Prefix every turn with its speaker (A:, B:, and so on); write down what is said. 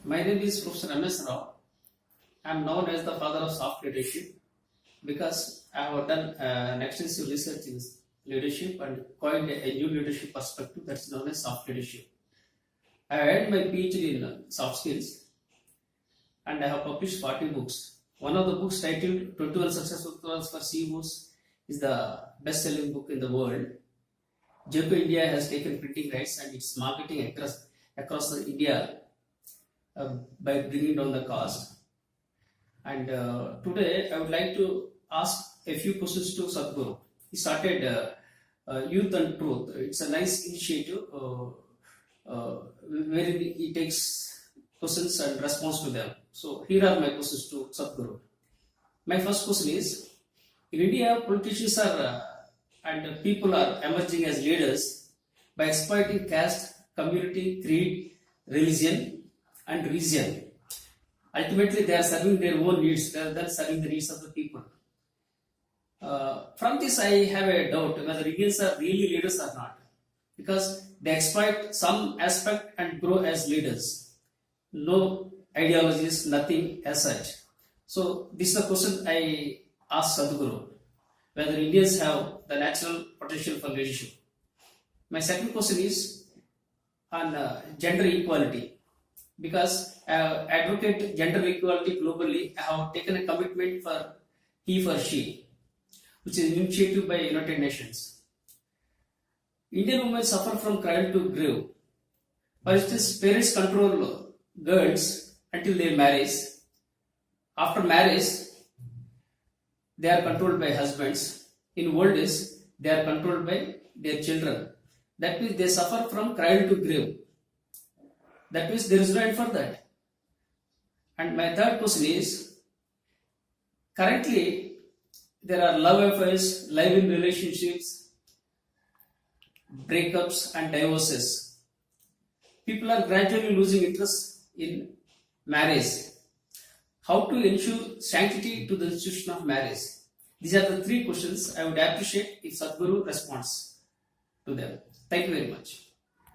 A: My name is Professor M.S.Rao. I am known as the father of soft leadership because I have done an extensive research in leadership and coined a new leadership perspective that's known as soft leadership. I earned my Ph.D. in soft skills and I have published 40 books. One of the books titled 21 Successful Tools for CEOs is the best-selling book in the world. Jaco India has taken printing rights and it's marketing across India by bringing down the cost. And today I would like to ask a few questions to Sadhguru. He started Youth and Truth. It's a nice initiative wherein he takes questions and responds to them. So here are my questions to Sadhguru. My first question is, in India, politicians are and people are emerging as leaders by exploiting caste, community, creed, religion and region. Ultimately, they are serving their own needs rather than serving the needs of the people. From this, I have a doubt whether Indians are really leaders or not, because they exploit some aspect and grow as leaders. No ideologies, nothing as such. So, this is the question I ask Sadhguru, whether Indians have the natural potential for leadership. My second question is on gender equality. Because I advocate gender equality globally, I have taken a commitment for he for she, which is an initiative by United Nations. Indian women suffer from cradle to grave. For instance, parents control girls until their marriage. After marriage, they are controlled by husbands. In old age, they are controlled by their children. That means they suffer from cradle to grave. That means there is no end for that. And my third question is, currently there are love affairs, live-in relationships, breakups and divorces. People are gradually losing interest in marriage. How to ensure sanctity to the institution of marriage? These are the three questions I would appreciate if Sadhguru responds to them. Thank you very much.